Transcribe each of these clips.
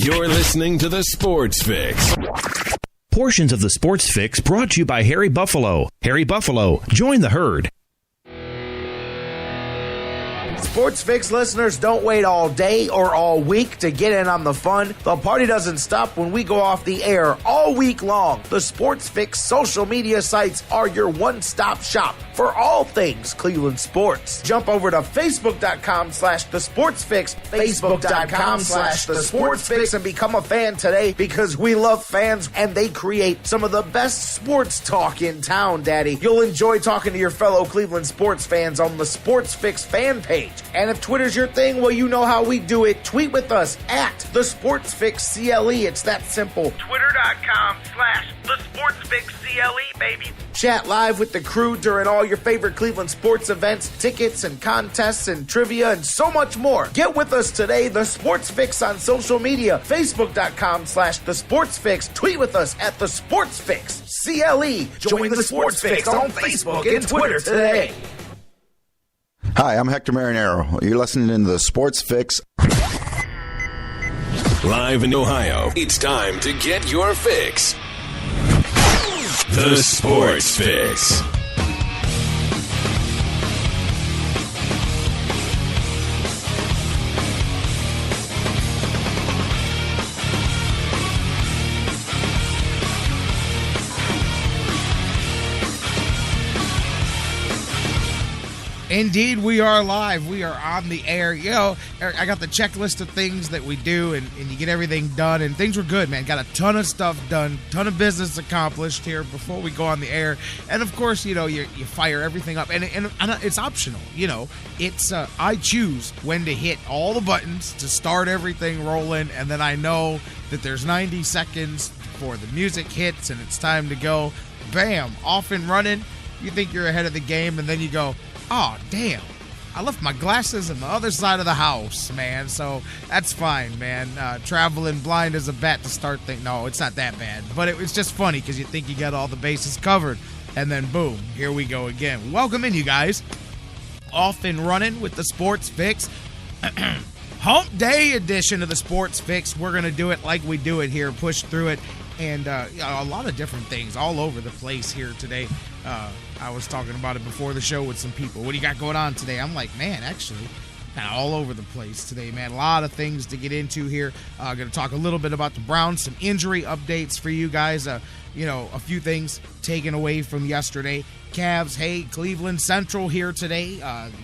You're listening to The Sports Fix. Portions of The Sports Fix brought to you by Harry Buffalo. Harry Buffalo, join the herd. Sports Fix listeners, don't wait all day or all week to get in on the fun. The party doesn't stop when we go off the air all week long. The Sports Fix social media sites are your one-stop shop for all things Cleveland sports. Jump over to Facebook.com/TheSportsFix, Facebook.com/TheSportsFix, and become a fan today because we love fans and they create some of the best sports talk in town, Daddy. You'll enjoy talking to your fellow Cleveland sports fans on the Sports Fix fan page. And if Twitter's your thing, well, you know how we do it. Tweet with us at The Sports Fix CLE. It's that simple. Twitter.com/TheSportsFixCLE, baby. Chat live with the crew during all your favorite Cleveland sports events, tickets and contests and trivia and so much more. Get with us today, The Sports Fix on social media, Facebook.com/TheSportsFix. Tweet with us at The Sports Fix CLE. Join The Sports Fix on Facebook and Twitter today. Hi, I'm Hector Marinero. You're listening to The Sports Fix. Live in Ohio, it's time to get your fix. The Sports Fix. Indeed, we are live. We are on the air. You know, I got the checklist of things that we do, and you get everything done, and things were good, man. Got a ton of stuff done, ton of business accomplished here before we go on the air. And, of course, you know, you fire everything up, and it's optional. You know, it's I choose when to hit all the buttons to start everything rolling, and then I know that there's 90 seconds before the music hits, and it's time to go. Bam, off and running. You think you're ahead of the game, and then you go, oh, damn, I left my glasses on the other side of the house, man. So that's fine, man. Traveling blind as a bat to start things. No, it's not that bad. But it was just funny because you think you got all the bases covered. And then, boom, here we go again. Welcome in, you guys. Off and running with the Sports Fix. Hump Day edition of the Sports Fix. We're going to do it like we do it here, push through it. And a lot of different things all over the place here today. I was talking about it before the show with some people. What do you got going on today? I'm like, man, actually, kind of all over the place today, man. A lot of things to get into here. Going to talk a little bit about the Browns, some injury updates for you guys. A few things taken away from yesterday. Cavs, hey, Cleveland Central here today.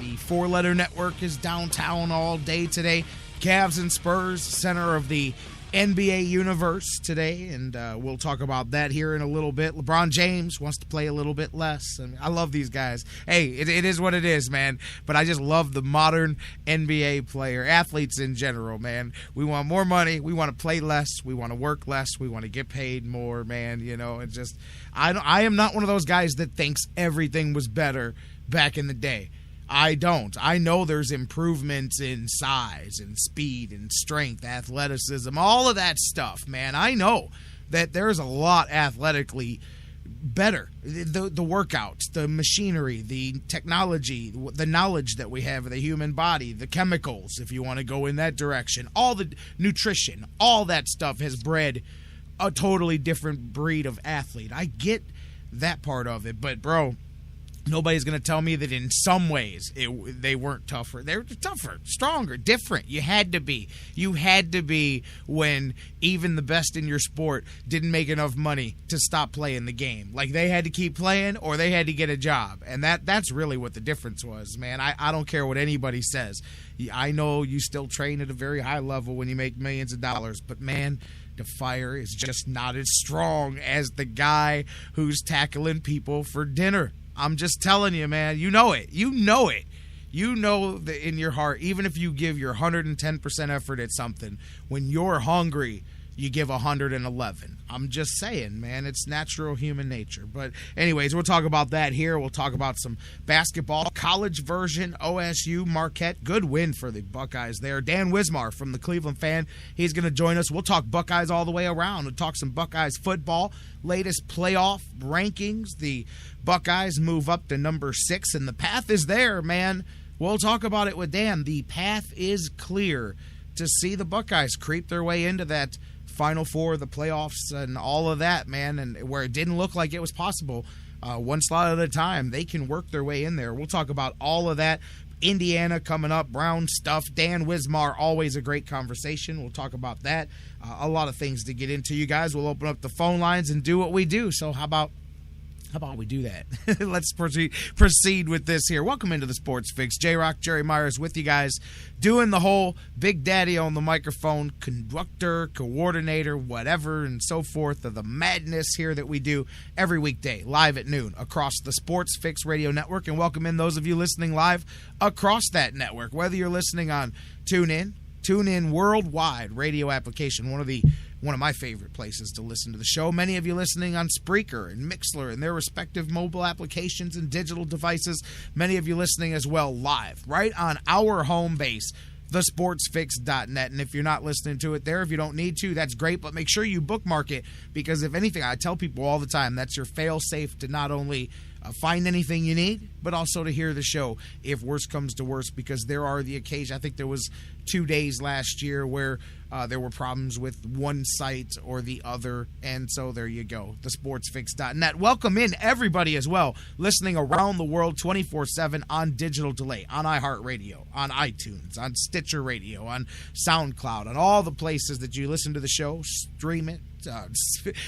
The four-letter network is downtown all day today. Cavs and Spurs, center of the NBA universe today, and we'll talk about that here in a little bit. LeBron James wants to play a little bit less. I mean, I love these guys. Hey, it is what it is, man. But I just love the modern NBA player, athletes in general, man. We want more money. We want to play less. We want to work less. We want to get paid more, man. You know, it's just I am not one of those guys that thinks everything was better back in the day. I don't. I know there's improvements in size and speed and strength, athleticism, all of that stuff, man. I know that there's a lot athletically better. The workouts, the machinery, the technology, the knowledge that we have of the human body, the chemicals, if you want to go in that direction, all the nutrition, all that stuff has bred a totally different breed of athlete. I get that part of it, but, bro, nobody's going to tell me that in some ways they weren't tougher. They were tougher, stronger, different. You had to be. You had to be when even the best in your sport didn't make enough money to stop playing the game. Like, they had to keep playing or they had to get a job. And that's really what the difference was, man. I don't care what anybody says. I know you still train at a very high level when you make millions of dollars, but, man, the fire is just not as strong as the guy who's tackling people for dinner. I'm just telling you, man. You know it. You know it. You know that in your heart, even if you give your 110% effort at something, when you're hungry, you give 111. I'm just saying, man, it's natural human nature. But anyways, we'll talk about that here. We'll talk about some basketball, college version, OSU, Marquette. Good win for the Buckeyes there. Dan Wismar from the Cleveland Fan, he's going to join us. We'll talk Buckeyes all the way around. We'll talk some Buckeyes football, latest playoff rankings. The Buckeyes move up to number 6, and the path is there, man. We'll talk about it with Dan. The path is clear to see the Buckeyes creep their way into that Final Four, the playoffs, and all of that, man, and where it didn't look like it was possible. One slot at a time, they can work their way in there. We'll talk about all of that. Indiana coming up, Brown stuff, Dan Wismar, always a great conversation. We'll talk about that. A lot of things to get into. You guys will open up the phone lines and do what we do. So how about we do that? Let's proceed with this here. Welcome into the Sports Fix. J-Rock, Jerry Myers with you guys, doing the whole Big Daddy on the microphone, conductor, coordinator, whatever, and so forth of the madness here that we do every weekday, live at noon, across the Sports Fix Radio Network. And welcome in those of you listening live across that network, whether you're listening on TuneIn worldwide radio application, one of my favorite places to listen to the show. Many of you listening on Spreaker and Mixler and their respective mobile applications and digital devices. Many of you listening as well live, right on our home base, thesportsfix.net. And if you're not listening to it there, if you don't need to, that's great, but make sure you bookmark it, because if anything, I tell people all the time, that's your fail-safe to not only find anything you need, but also to hear the show if worse comes to worse, because there are the occasion. I think there was 2 days last year where there were problems with one site or the other, and so there you go, thesportsfix.net. Welcome in everybody as well, listening around the world 24/7 on digital delay, on iHeartRadio, on iTunes, on Stitcher Radio, on SoundCloud, on all the places that you listen to the show. Stream it,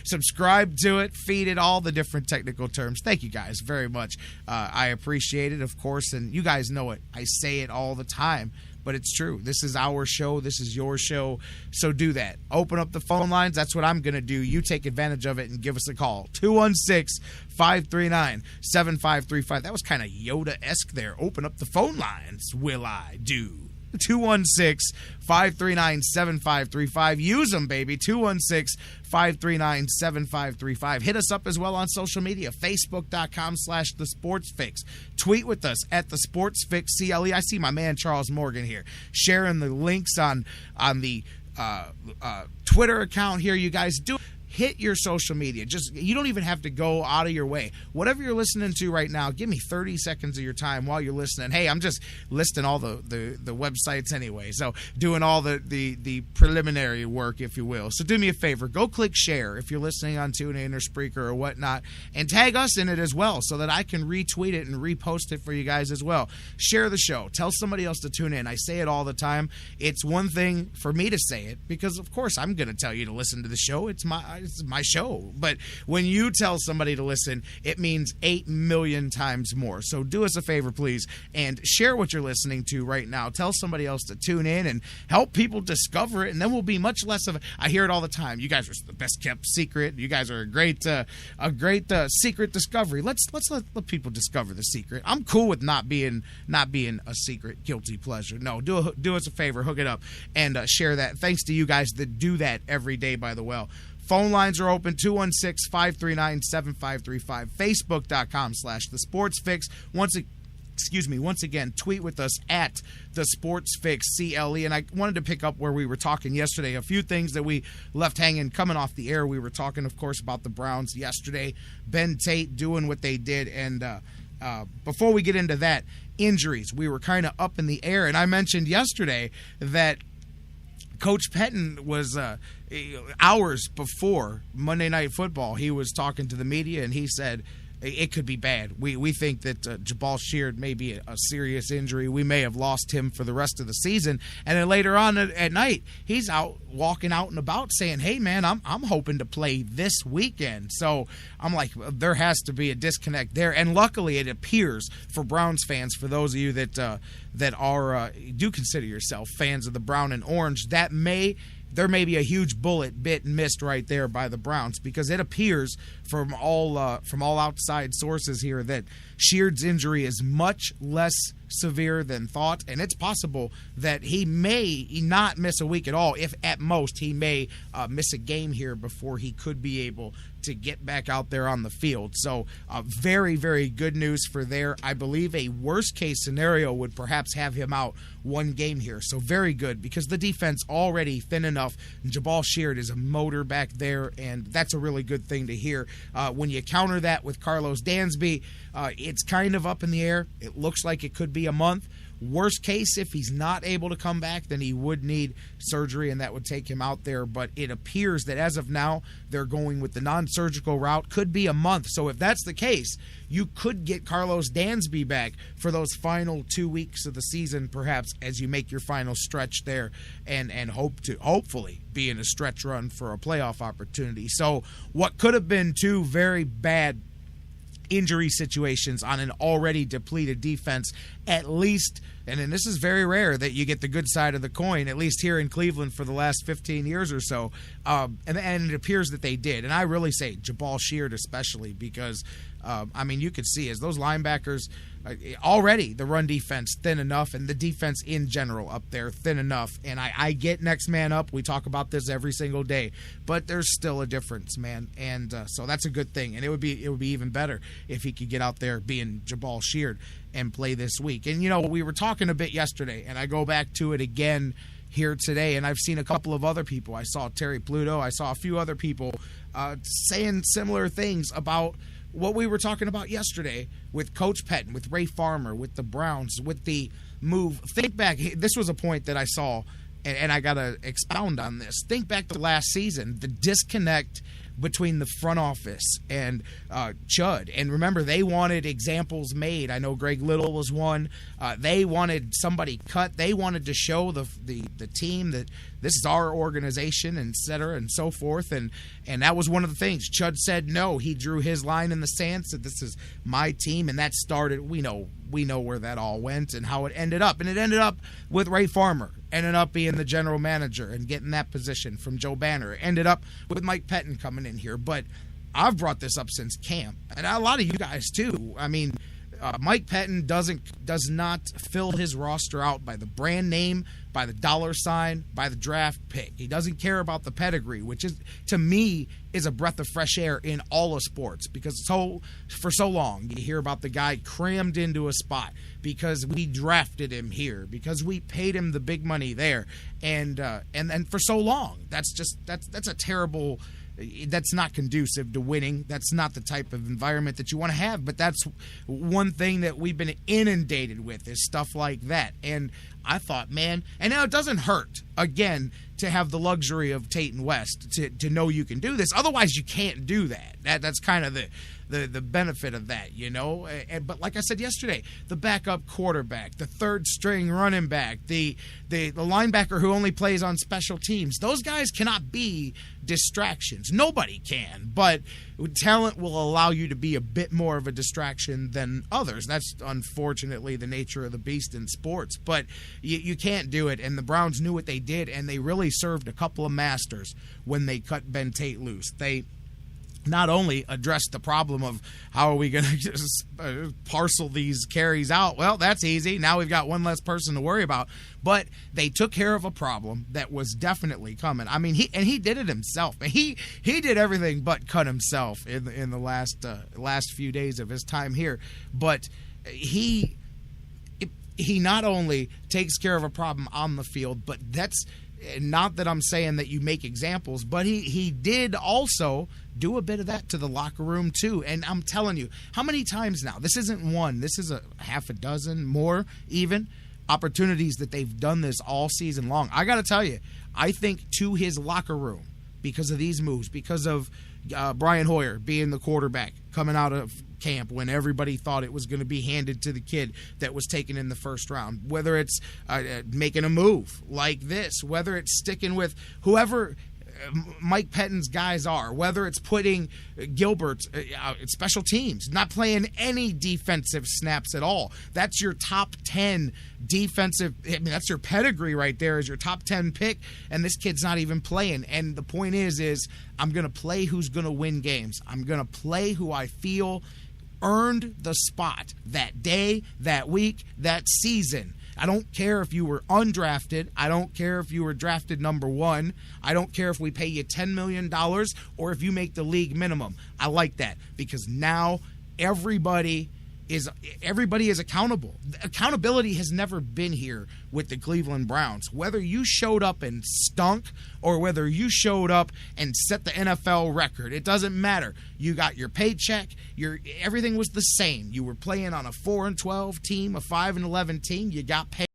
subscribe to it, feed it, all the different technical terms. Thank you guys very much. I appreciate it, of course, and you guys know it. I say it all the time, but it's true. This is our show. This is your show. So do that. Open up the phone lines. That's what I'm going to do. You take advantage of it and give us a call. 216-539-7535. That was kind of Yoda-esque there. Open up the phone lines. Will I do? 216-539-7535. Use them, baby. 216-539-7535. Hit us up as well on social media. Facebook.com/thesportsfix. Tweet with us at the Sportsfix CLE. I see my man Charles Morgan here sharing the links on the Twitter account here. You guys do hit your social media. You don't even have to go out of your way. Whatever you're listening to right now, give me 30 seconds of your time while you're listening. Hey, I'm just listing all the websites anyway, so doing all the preliminary work, if you will. So do me a favor. Go click share if you're listening on TuneIn or Spreaker or whatnot, and tag us in it as well so that I can retweet it and repost it for you guys as well. Share the show. Tell somebody else to tune in. I say it all the time. It's one thing for me to say it because, of course, I'm going to tell you to listen to the show. It's my show. But when you tell somebody to listen, it means 8 million times more. So do us a favor, please, and share what you're listening to right now. Tell somebody else to tune in and help people discover it, and then we'll be much less of I hear it all the time. You guys are the best kept secret. You guys are a great secret discovery. Let's let people discover the secret. I'm cool with not being a secret guilty pleasure. No, do us a favor, hook it up, and share that. Thanks to you guys that do that every day, by the way. Phone lines are open, 216-539-7535, Facebook.com/thesportsfix. Once again, tweet with us at the SportsFix CLE. And I wanted to pick up where we were talking yesterday. A few things that we left hanging coming off the air. We were talking, of course, about the Browns yesterday. Ben Tate doing what they did. And before we get into that, injuries. We were kind of up in the air. And I mentioned yesterday that Coach Pettin was hours before Monday Night Football, he was talking to the media, and he said it could be bad. We think that Jabal Sheard may be a serious injury. We may have lost him for the rest of the season. And then later on at night, he's out walking out and about saying, hey, man, I'm hoping to play this weekend. So I'm like, there has to be a disconnect there. And luckily, it appears for Browns fans, for those of you that do consider yourself fans of the brown and orange, there may be a huge bullet bit and missed right there by the Browns, because it appears from all outside sources here that Sheard's injury is much less severe than thought, and it's possible that he may not miss a week at all. If at most he may miss a game here before he could be able to get back out there on the field. So very, very good news for there. I believe a worst case scenario would perhaps have him out one game here. So very good, because the defense already thin enough. Jabal Sheard is a motor back there, and that's a really good thing to hear. When you counter that with Carlos Dansby, it's kind of up in the air. It looks like it could be a month. Worst case, if he's not able to come back, then he would need surgery, and that would take him out there. But it appears that as of now, they're going with the non-surgical route. Could be a month. So if that's the case, you could get Carlos Dansby back for those final 2 weeks of the season, perhaps, as you make your final stretch there and hope to hopefully be in a stretch run for a playoff opportunity. So what could have been two very bad injury situations on an already depleted defense, at least, and then this is very rare that you get the good side of the coin, at least here in Cleveland for the last 15 years or so, and it appears that they did. And I really say Jabal Sheard especially, because you could see as those linebackers, already the run defense thin enough, and the defense in general up there thin enough. And I get next man up. We talk about this every single day, but there's still a difference, man. And so that's a good thing. And it would be even better if he could get out there being Jabal Sheard and play this week. And we were talking a bit yesterday, and I go back to it again here today, and I've seen a couple of other people. I saw Terry Pluto. I saw a few other people saying similar things about what we were talking about yesterday with Coach Pettin, with Ray Farmer, with the Browns, with the move. Think back. This was a point that I saw, and I got to expound on this. Think back to last season, the disconnect between the front office and Chud. And remember, they wanted examples made. I know Greg Little was one. They wanted somebody cut. They wanted to show the team that this is our organization, et cetera, and so forth. And that was one of the things. Chud said no. He drew his line in the sand, said this is my team. And that started, we know where that all went and how it ended up. And it ended up with Ray Farmer ended up being the general manager and getting that position from Joe Banner. It ended up with Mike Pettin coming in here. But I've brought this up since camp, and a lot of you guys too. I mean, Mike Pettin does not fill his roster out by the brand name, by the dollar sign, by the draft pick. He doesn't care about the pedigree, which is, to me, is a breath of fresh air in all of sports, because for so long you hear about the guy crammed into a spot because we drafted him here, because we paid him the big money there, and for so long that's a terrible. That's not conducive to winning. That's not the type of environment that you want to have. But that's one thing that we've been inundated with, is stuff like that. And I thought, man, and now it doesn't hurt, again, to have the luxury of Tate and West to know you can do this. Otherwise, you can't do that. That's kind of the benefit of that, But like I said yesterday, the backup quarterback, the third string running back, the linebacker who only plays on special teams, those guys cannot be distractions. Nobody can, but talent will allow you to be a bit more of a distraction than others. That's unfortunately the nature of the beast in sports, but you can't do it. And the Browns knew what they did, and they really served a couple of masters when they cut Ben Tate loose. They not only addressed the problem of how are we going to just parcel these carries out. Well, that's easy. Now we've got one less person to worry about. But they took care of a problem that was definitely coming. I mean, he did it himself. He did everything but cut himself in the last few days of his time here. But he not only takes care of a problem on the field, but that's not that I'm saying that you make examples, but he did also do a bit of that to the locker room too. And I'm telling you, how many times now, this isn't one, this is a half a dozen more even opportunities that they've done this all season long. I got to tell you, I think to his locker room, because of these moves, because of Brian Hoyer being the quarterback coming out of camp when everybody thought it was going to be handed to the kid that was taken in the first round, whether it's making a move like this, whether it's sticking with whoever Mike Pettin's guys are, whether it's putting Gilbert at special teams, not playing any defensive snaps at all. That's your top 10 defensive, that's your pedigree right there, is your top 10 pick, and this kid's not even playing. And the point is I'm going to play who's going to win games. I'm going to play who I feel earned the spot that day, that week, that season. I don't care if you were undrafted. I don't care if you were drafted number one. I don't care if we pay you $10 million or if you make the league minimum. I like that, because now everybody is everybody is accountable. Accountability has never been here with the Cleveland Browns. Whether you showed up and stunk or whether you showed up and set the NFL record, it doesn't matter. You got your paycheck. Everything was the same. You were playing on a 4-12 team, a 5-11 team. You got paid.